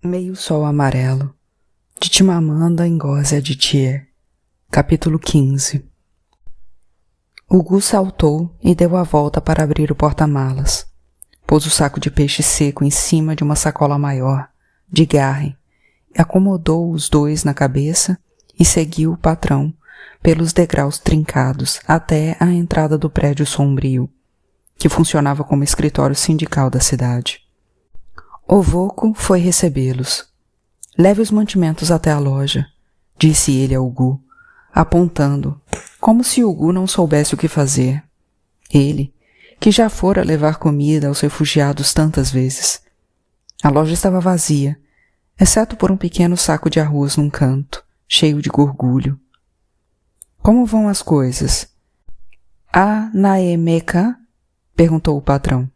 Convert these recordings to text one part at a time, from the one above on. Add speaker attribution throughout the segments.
Speaker 1: Meio-Sol Amarelo, de Chimamanda Ngozi Adichie. Capítulo 15. O Gu saltou e deu a volta para abrir o porta-malas. Pôs o saco de peixe seco em cima de uma sacola maior, de garre, acomodou os dois na cabeça e seguiu o patrão pelos degraus trincados até a entrada do prédio sombrio, que funcionava como escritório sindical da cidade. Ovoko foi recebê-los. Leve os mantimentos até a loja, disse ele ao Gu, apontando, como se o Gu não soubesse o que fazer. Ele, que já fora levar comida aos refugiados tantas vezes. A loja estava vazia, exceto por um pequeno saco de arroz num canto, cheio de gorgulho. Como vão as coisas? A Naemeka? Perguntou o patrão.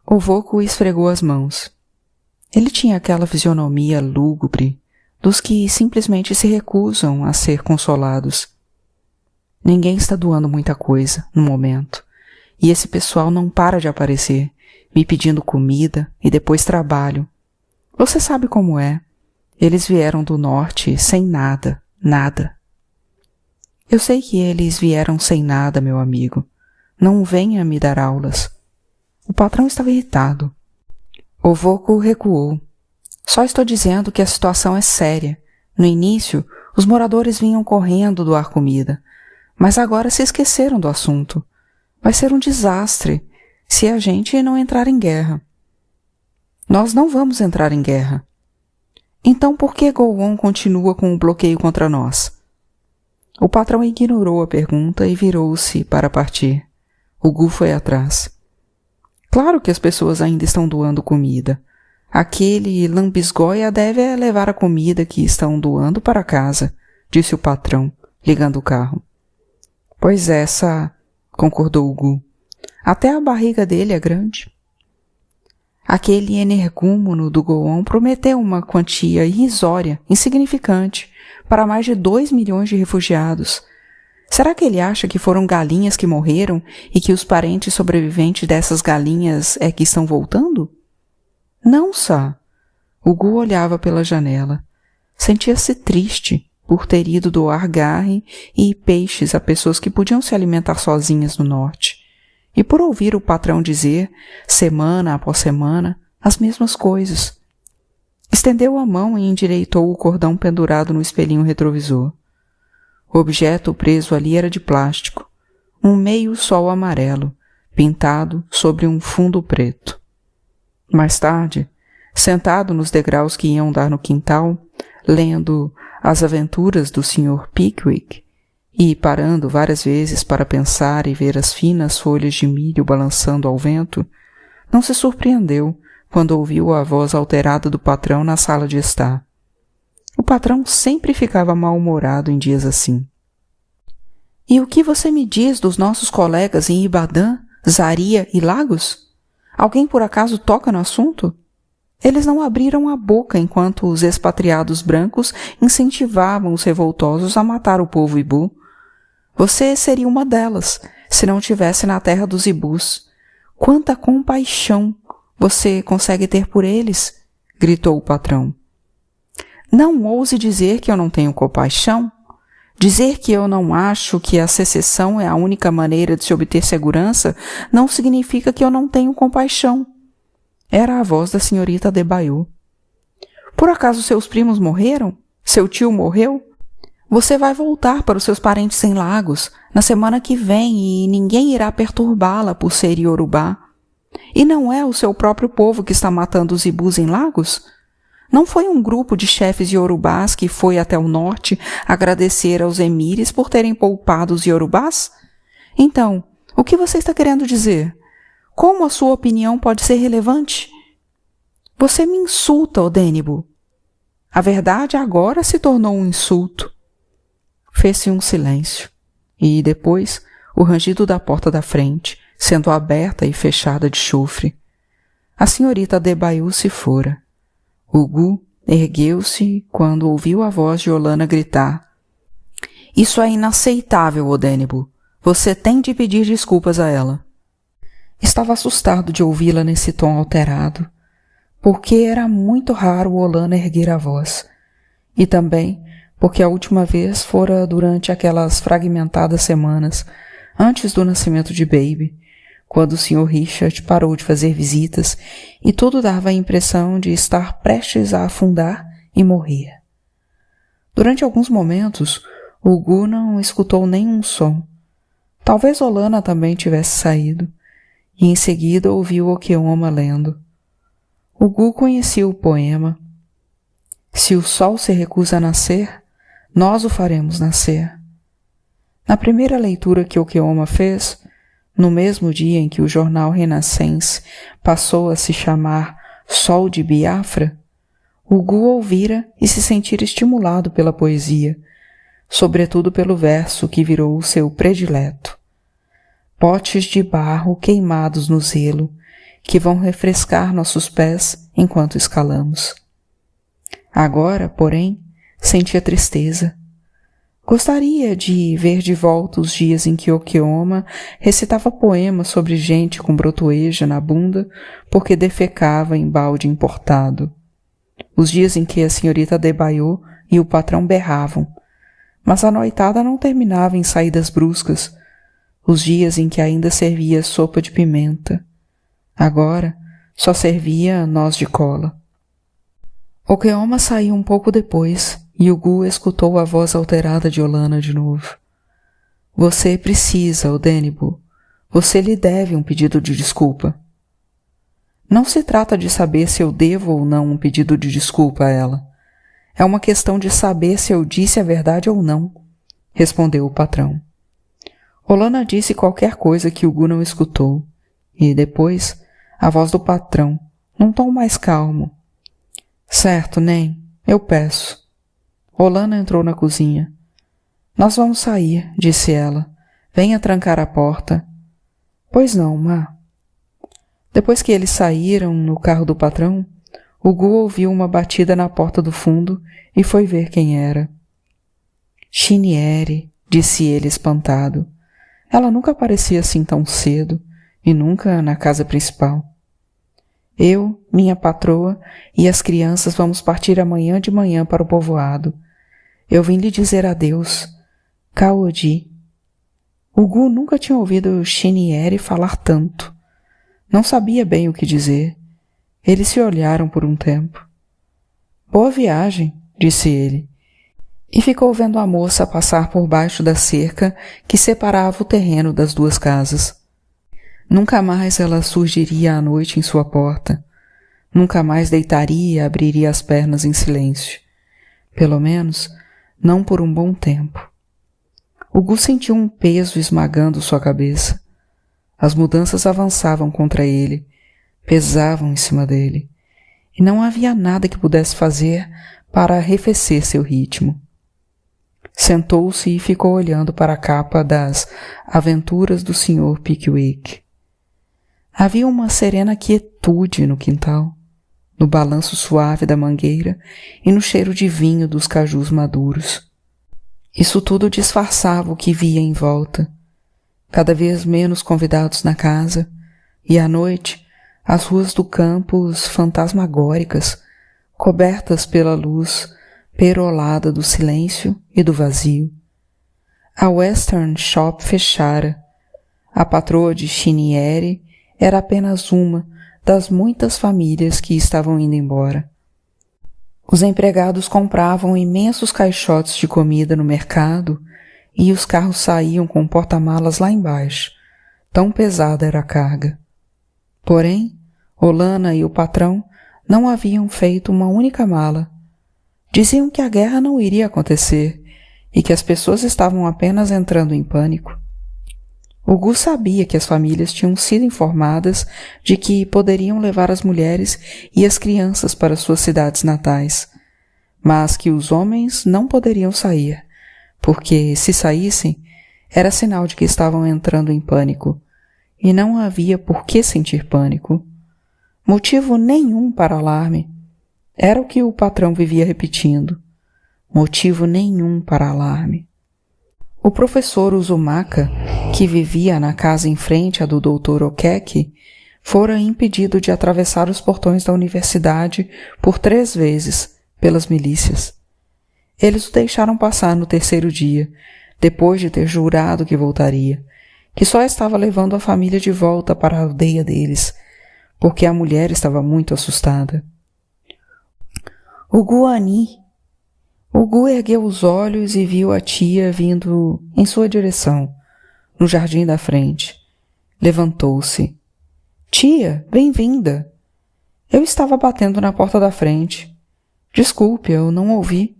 Speaker 1: Ovoko esfregou as mãos. Ele tinha aquela fisionomia lúgubre dos que simplesmente se recusam a ser consolados. Ninguém está doando muita coisa no momento, e esse pessoal não para de aparecer, me pedindo comida e depois trabalho. Você sabe como é. Eles vieram do norte sem nada, nada. Eu sei que eles vieram sem nada, meu amigo. Não venha me dar aulas. O patrão estava irritado. Ovoko recuou. Só estou dizendo que a situação é séria. No início, os moradores vinham correndo doar comida, mas agora se esqueceram do assunto. Vai ser um desastre se a gente não entrar em guerra. Nós não vamos entrar em guerra. Então por que Gowon continua com o bloqueio contra nós? O patrão ignorou a pergunta e virou-se para partir. O Gu foi atrás. Claro que as pessoas ainda estão doando comida. Aquele lambisgoia deve levar a comida que estão doando para casa, disse o patrão, ligando o carro. Pois essa, concordou o Gu. Até a barriga dele é grande. Aquele energúmeno do Gowon prometeu uma quantia irrisória, insignificante, para mais de 2 milhões de refugiados. Será que ele acha que foram galinhas que morreram e que os parentes sobreviventes dessas galinhas é que estão voltando? Não, Sá. O Gu olhava pela janela. Sentia-se triste por ter ido doar garre e peixes a pessoas que podiam se alimentar sozinhas no norte, e por ouvir o patrão dizer, semana após semana, as mesmas coisas. Estendeu a mão e endireitou o cordão pendurado no espelhinho retrovisor. O objeto preso ali era de plástico, um meio-sol amarelo, pintado sobre um fundo preto. Mais tarde, sentado nos degraus que iam dar no quintal, lendo As Aventuras do Sr. Pickwick e parando várias vezes para pensar e ver as finas folhas de milho balançando ao vento, não se surpreendeu quando ouviu a voz alterada do patrão na sala de estar. O patrão sempre ficava mal-humorado em dias assim. E o que você me diz dos nossos colegas em Ibadan, Zaria e Lagos? Alguém por acaso toca no assunto? Eles não abriram a boca enquanto os expatriados brancos incentivavam os revoltosos a matar o povo Ibu. Você seria uma delas, se não estivesse na terra dos Ibus. Quanta compaixão você consegue ter por eles? Gritou o patrão. Não ouse dizer que eu não tenho compaixão. Dizer que eu não acho que a secessão é a única maneira de se obter segurança não significa que eu não tenho compaixão. Era a voz da senhorita Adebayo. Por acaso seus primos morreram? Seu tio morreu? Você vai voltar para os seus parentes em Lagos na semana que vem e ninguém irá perturbá-la por ser iorubá. E não é o seu próprio povo que está matando os ibus em Lagos? Não foi um grupo de chefes iorubás que foi até o norte agradecer aos emires por terem poupado os iorubás? Então, o que você está querendo dizer? Como a sua opinião pode ser relevante? Você me insulta, Odênibo. A verdade agora se tornou um insulto. Fez-se um silêncio, e depois o rangido da porta da frente, sendo aberta e fechada de chofre. A senhorita Adebayo se fora. O Gu ergueu-se quando ouviu a voz de Olana gritar. Isso é inaceitável, Odênibo. Você tem de pedir desculpas a ela. Estava assustado de ouvi-la nesse tom alterado. porque era muito raro Olana erguer a voz, e também porque a última vez fora durante aquelas fragmentadas semanas antes do nascimento de Baby, quando o Sr. Richard parou de fazer visitas e tudo dava a impressão de estar prestes a afundar e morrer. Durante alguns momentos, o Gu não escutou nenhum som. Talvez Olana também tivesse saído, e em seguida ouviu Okeoma lendo. O Gu conhecia o poema. Se o sol se recusa a nascer, nós o faremos nascer. Na primeira leitura que Okeoma fez, no mesmo dia em que o jornal Renascense passou a se chamar Sol de Biafra, o Gu ouvira e se sentira estimulado pela poesia, sobretudo pelo verso que virou o seu predileto. Potes de barro queimados no zelo, que vão refrescar nossos pés enquanto escalamos. Agora, porém, sentia tristeza. Gostaria de ver de volta os dias em que Okeoma recitava poemas sobre gente com brotoeja na bunda porque defecava em balde importado. Os dias em que a senhorita Debaio e o patrão berravam, mas a noitada não terminava em saídas bruscas. Os dias em que ainda servia sopa de pimenta. Agora só servia noz de cola. Okeoma saiu um pouco depois e o Gu escutou a voz alterada de Olana de novo. Você precisa, Odenibo. Você lhe deve um pedido de desculpa. Não se trata de saber se eu devo ou não um pedido de desculpa a ela. É uma questão de saber se eu disse a verdade ou não, respondeu o patrão. Olana disse qualquer coisa que o Gu não escutou, e depois a voz do patrão, num tom mais calmo. Certo, Nen, eu peço. Olana entrou na cozinha. Nós vamos sair, disse ela. Venha trancar a porta. Pois não, má. Depois que eles saíram no carro do patrão, o Gu ouviu uma batida na porta do fundo e foi ver quem era. Chiniere, disse ele espantado. Ela nunca aparecia assim tão cedo, e nunca na casa principal. Eu, minha patroa e as crianças vamos partir amanhã de manhã para o povoado. Eu vim lhe dizer adeus. Kaodi. O Gu nunca tinha ouvido Chiniere falar tanto. Não sabia bem o que dizer. Eles se olharam por um tempo. Boa viagem, disse ele, e ficou vendo a moça passar por baixo da cerca que separava o terreno das duas casas. Nunca mais ela surgiria à noite em sua porta. Nunca mais deitaria e abriria as pernas em silêncio. Pelo menos, não por um bom tempo. O Gu sentiu um peso esmagando sua cabeça. As mudanças avançavam contra ele, pesavam em cima dele, e não havia nada que pudesse fazer para arrefecer seu ritmo. Sentou-se e ficou olhando para a capa das Aventuras do Sr. Pickwick. Havia uma serena quietude no quintal, no balanço suave da mangueira e no cheiro de vinho dos cajus maduros. Isso tudo disfarçava o que via em volta. Cada vez menos convidados na casa, e à noite as ruas do campus fantasmagóricas, cobertas pela luz perolada do silêncio e do vazio. A Western Shop fechara. A patroa de Chiniere era apenas uma das muitas famílias que estavam indo embora. Os empregados compravam imensos caixotes de comida no mercado e os carros saíam com porta-malas lá embaixo. Tão pesada era a carga. Porém, Olana e o patrão não haviam feito uma única mala. Diziam que a guerra não iria acontecer e que as pessoas estavam apenas entrando em pânico. O Gu sabia que as famílias tinham sido informadas de que poderiam levar as mulheres e as crianças para suas cidades natais, mas que os homens não poderiam sair, porque, se saíssem, era sinal de que estavam entrando em pânico, e não havia por que sentir pânico. Motivo nenhum para alarme. Era o que o patrão vivia repetindo. Motivo nenhum para alarme. O professor Uzumaka, que vivia na casa em frente à do Dr. Okeki, fora impedido de atravessar os portões da universidade por 3 vezes pelas milícias. Eles o deixaram passar no 3º dia, depois de ter jurado que voltaria, que só estava levando a família de volta para a aldeia deles, porque a mulher estava muito assustada. Ugu ergueu os olhos e viu a tia vindo em sua direção, no jardim da frente. Levantou-se. Tia, bem-vinda. Eu estava batendo na porta da frente. Desculpe, eu não ouvi.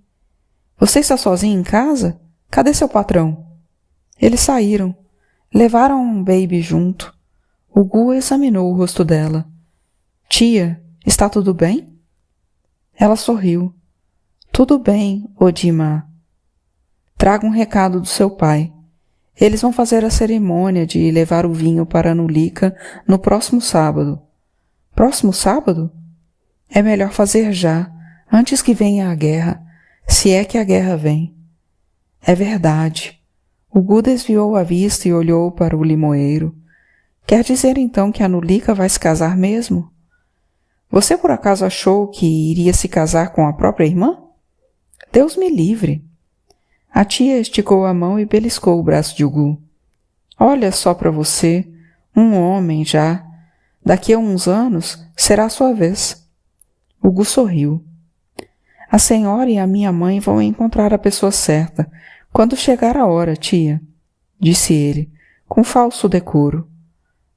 Speaker 1: Você está sozinha em casa? Cadê seu patrão? Eles saíram. Levaram um baby junto. Ugu examinou o rosto dela. Tia, está tudo bem? Ela sorriu. Tudo bem, Odima. Traga um recado do seu pai. Eles vão fazer a cerimônia de levar o vinho para Nulika no próximo sábado. Próximo sábado? É melhor fazer já, antes que venha a guerra, se é que a guerra vem. É verdade. Ugu desviou a vista e olhou para o limoeiro. Quer dizer então que a Nulika vai se casar mesmo? Você por acaso achou que iria se casar com a própria irmã? Deus me livre. A tia esticou a mão e beliscou o braço de Ugu. Olha só para você, um homem já. Daqui a uns anos será a sua vez. Ugu sorriu. A senhora e a minha mãe vão encontrar a pessoa certa quando chegar a hora, tia, disse ele, com falso decoro.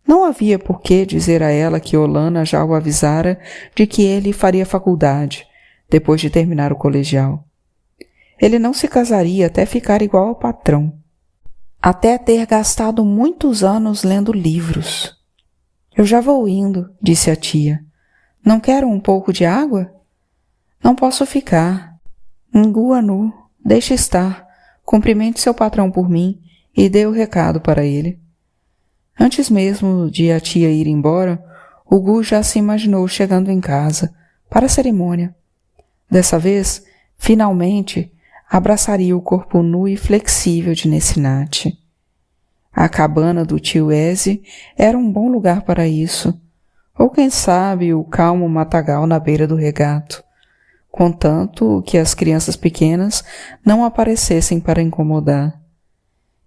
Speaker 1: Não havia por que dizer a ela que Olana já o avisara de que ele faria faculdade, depois de terminar o colegial. Ele não se casaria até ficar igual ao patrão. Até ter gastado muitos anos lendo livros. Eu já vou indo, disse a tia. Não quero um pouco de água? Não posso ficar. Nguanu, deixe estar. Cumprimente seu patrão por mim e dê o recado para ele. Antes mesmo de a tia ir embora, Ugu já se imaginou chegando em casa, para a cerimônia. Dessa vez, finalmente, abraçaria o corpo nu e flexível de Nessinati. A cabana do tio Eze era um bom lugar para isso, ou quem sabe o calmo matagal na beira do regato, contanto que as crianças pequenas não aparecessem para incomodar.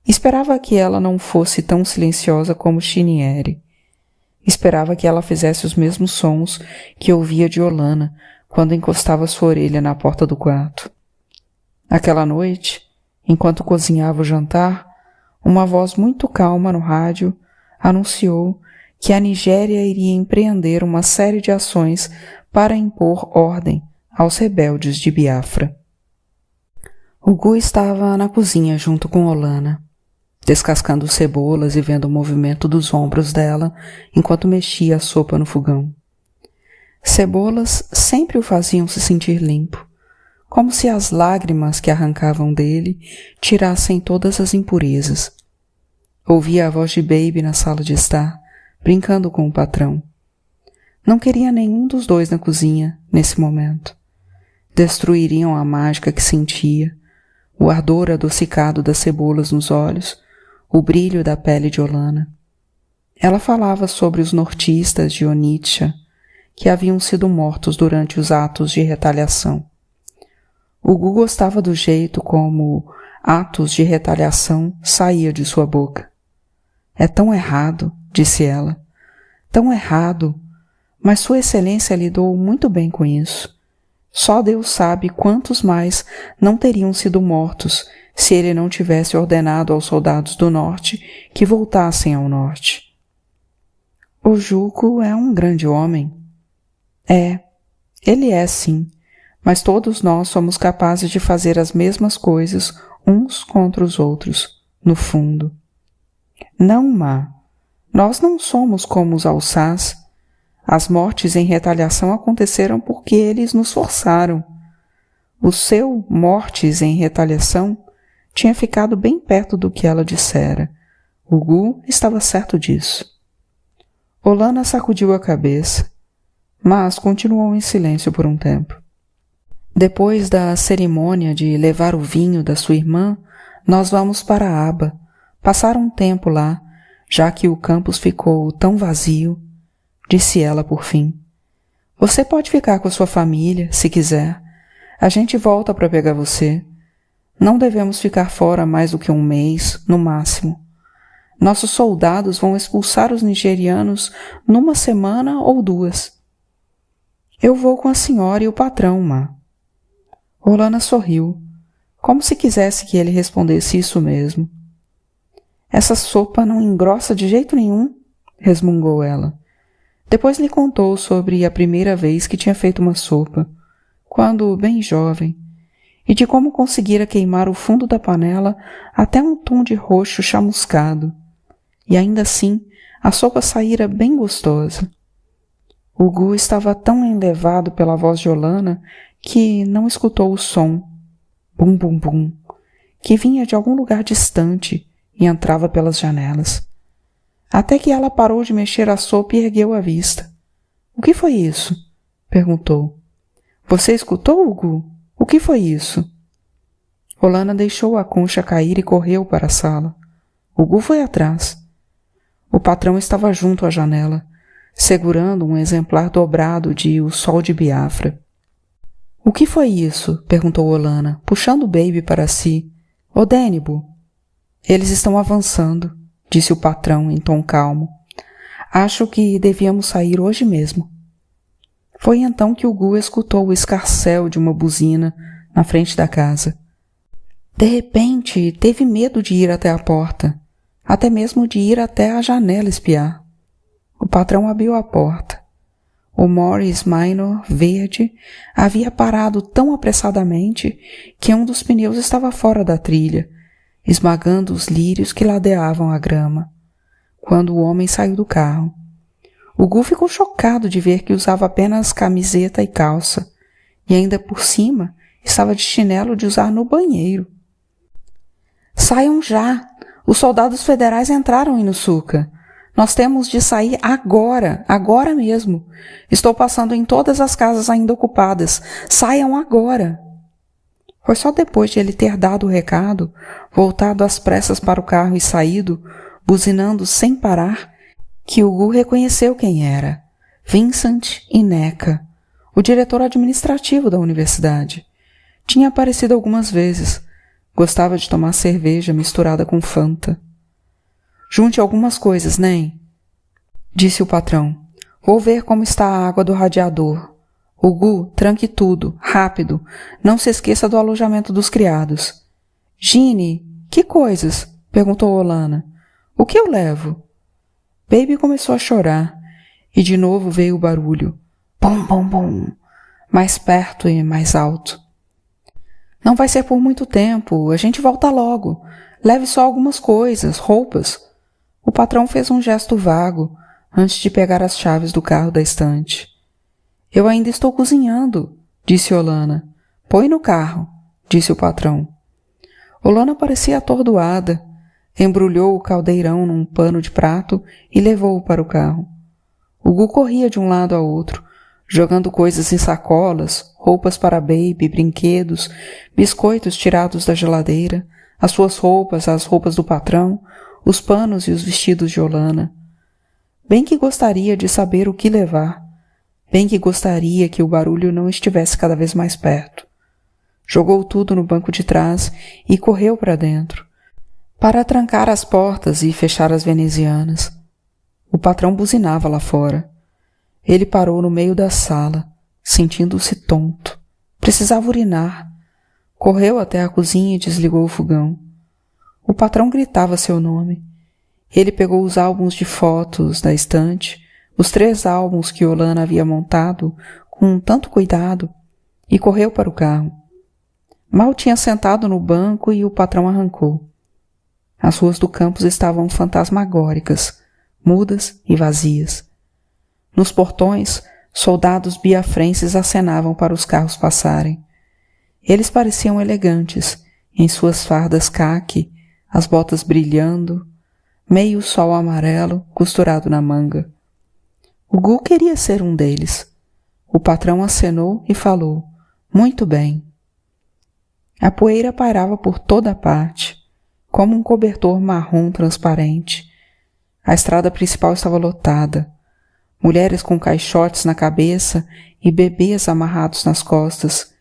Speaker 1: Esperava que ela não fosse tão silenciosa como Chiniere. Esperava que ela fizesse os mesmos sons que ouvia de Olana quando encostava sua orelha na porta do quarto. Aquela noite, enquanto cozinhava o jantar, uma voz muito calma no rádio anunciou que a Nigéria iria empreender uma série de ações para impor ordem aos rebeldes de Biafra. Ugu estava na cozinha junto com Olana, descascando cebolas e vendo o movimento dos ombros dela enquanto mexia a sopa no fogão. Cebolas sempre o faziam se sentir limpo, como se as lágrimas que arrancavam dele tirassem todas as impurezas. Ouvia a voz de Baby na sala de estar, brincando com o patrão. Não queria nenhum dos dois na cozinha, nesse momento. Destruiriam a mágica que sentia, o ardor adocicado das cebolas nos olhos, o brilho da pele de Olana. Ela falava sobre os nortistas de Onitsha, que haviam sido mortos durante os atos de retaliação. Ugu gostava do jeito como atos de retaliação saía de sua boca. É tão errado, disse ela, tão errado, mas Sua Excelência lidou muito bem com isso. Só Deus sabe quantos mais não teriam sido mortos se ele não tivesse ordenado aos soldados do norte que voltassem ao norte. O Juco é um grande homem. Ele é sim, mas todos nós somos capazes de fazer as mesmas coisas uns contra os outros, no fundo. Não, Ma, nós não somos como os alçás. As mortes em retaliação aconteceram porque eles nos forçaram. O seu mortes em retaliação tinha ficado bem perto do que ela dissera. Ugu estava certo disso. Olana sacudiu a cabeça, mas continuou em silêncio por um tempo. Depois da cerimônia de levar o vinho da sua irmã, nós vamos para a Aba, passar um tempo lá, já que o campus ficou tão vazio. disse ela por fim. Você pode ficar com a sua família, se quiser. A gente volta para pegar você. Não devemos ficar fora mais do que um mês, no máximo. Nossos soldados vão expulsar os nigerianos numa semana ou 2. Eu vou com a senhora e o patrão, Ma. Olana sorriu, como se quisesse que ele respondesse isso mesmo. Essa sopa não engrossa de jeito nenhum, resmungou ela. Depois lhe contou sobre a primeira vez que tinha feito uma sopa, quando bem jovem, e de como conseguira queimar o fundo da panela até um tom de roxo chamuscado, e ainda assim a sopa saíra bem gostosa. O Gu estava tão enlevado pela voz de Olana que não escutou o som, bum bum bum, que vinha de algum lugar distante e entrava pelas janelas. Até que ela parou de mexer a sopa e ergueu a vista. O que foi isso? Perguntou. Você escutou, Gu? O que foi isso? Olana deixou a concha cair e correu para a sala. O Gu foi atrás. O patrão estava junto à janela, segurando um exemplar dobrado de O Sol de Biafra. O que foi isso? Perguntou Olana, puxando o baby para si. Ô Dénibo! Eles estão avançando, disse o patrão em tom calmo. Acho que devíamos sair hoje mesmo. Foi então que o Gu escutou o escarcéu de uma buzina na frente da casa. De repente, teve medo de ir até a porta, até mesmo de ir até a janela espiar. O patrão abriu a porta. O Morris Minor verde havia parado tão apressadamente que um dos pneus estava fora da trilha, esmagando os lírios que ladeavam a grama, quando o homem saiu do carro. O Gu ficou chocado de ver que usava apenas camiseta e calça, e ainda por cima estava de chinelo de usar no banheiro. Saiam já! Os soldados federais entraram em Nusuka. Nós temos de sair agora, agora mesmo. Estou passando em todas as casas ainda ocupadas. Saiam agora! Foi só depois de ele ter dado o recado, voltado às pressas para o carro e saído, buzinando sem parar, que o Gu reconheceu quem era. Vincent Ineka, o diretor administrativo da universidade. Tinha aparecido algumas vezes. Gostava de tomar cerveja misturada com Fanta. Junte algumas coisas, nem, disse o patrão. Vou ver como está a água do radiador. O Gu, tranque tudo, rápido. Não se esqueça do alojamento dos criados. Gine, que coisas? Perguntou Olana. O que eu levo? Baby começou a chorar, e de novo veio o barulho. Bum, bum, bum. Mais perto e mais alto. Não vai ser por muito tempo, a gente volta logo. Leve só algumas coisas, roupas. O patrão fez um gesto vago, antes de pegar as chaves do carro da estante. Eu ainda estou cozinhando, disse Olana. Põe no carro, disse o patrão. Olana parecia atordoada. Embrulhou o caldeirão num pano de prato e levou-o para o carro. O Gu corria de um lado a outro, jogando coisas em sacolas, roupas para baby, brinquedos, biscoitos tirados da geladeira, as suas roupas, as roupas do patrão, os panos e os vestidos de Olana. Bem que gostaria de saber o que levar. Bem que gostaria que o barulho não estivesse cada vez mais perto. Jogou tudo no banco de trás e correu para dentro, para trancar as portas e fechar as venezianas. O patrão buzinava lá fora. Ele parou no meio da sala, sentindo-se tonto. Precisava urinar. Correu até a cozinha e desligou o fogão. O patrão gritava seu nome. Ele pegou os álbuns de fotos da estante, os 3 álbuns que Olana havia montado com tanto cuidado, e correu para o carro. Mal tinha sentado no banco e o patrão arrancou. As ruas do campus estavam fantasmagóricas, mudas e vazias. Nos portões, soldados biafrenses acenavam para os carros passarem. Eles pareciam elegantes, em suas fardas caqui, as botas brilhando, meio sol amarelo costurado na manga. O Gu queria ser um deles. O patrão acenou e falou, muito bem. A poeira pairava por toda a parte, como um cobertor marrom transparente. A estrada principal estava lotada. mulheres com caixotes na cabeça e bebês amarrados nas costas,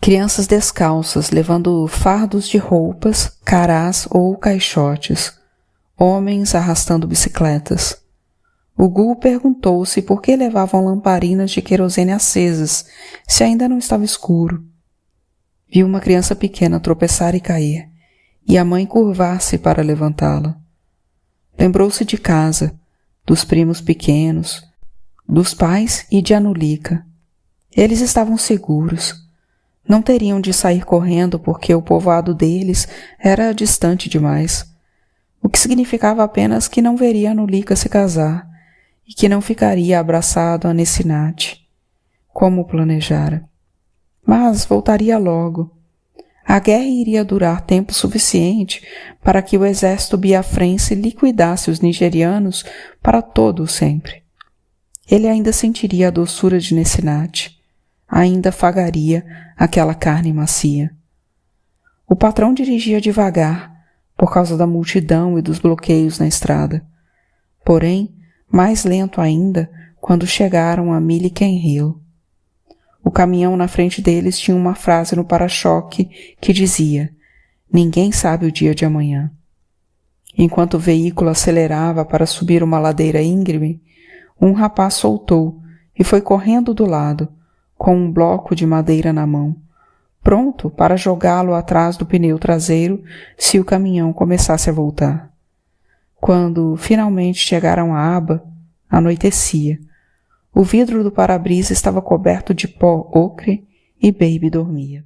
Speaker 1: crianças descalças levando fardos de roupas, carás ou caixotes, homens arrastando bicicletas. O Gu perguntou-se por que levavam lamparinas de querosene acesas, se ainda não estava escuro. Viu uma criança pequena tropeçar e cair, e a mãe curvar-se para levantá-la. Lembrou-se de casa, dos primos pequenos, dos pais e de Anulica. Eles estavam seguros. Não teriam de sair correndo porque o povoado deles era distante demais, o que significava apenas que não veria Anulica se casar e que não ficaria abraçado a Nessinate, como planejara. Mas voltaria logo. A guerra iria durar tempo suficiente para que o exército biafrense liquidasse os nigerianos para todo o sempre. Ele ainda sentiria a doçura de Nessinate, ainda fagaria aquela carne macia. O patrão dirigia devagar, por causa da multidão e dos bloqueios na estrada. Porém, mais lento ainda quando chegaram a Milliken Hill. O caminhão na frente deles tinha uma frase no para-choque que dizia: "Ninguém sabe o dia de amanhã". Enquanto o veículo acelerava para subir uma ladeira íngreme, um rapaz soltou e foi correndo do lado, com um bloco de madeira na mão, pronto para jogá-lo atrás do pneu traseiro se o caminhão começasse a voltar. Quando finalmente chegaram à aba, anoitecia. O vidro do para-brisa estava coberto de pó ocre e Baby dormia.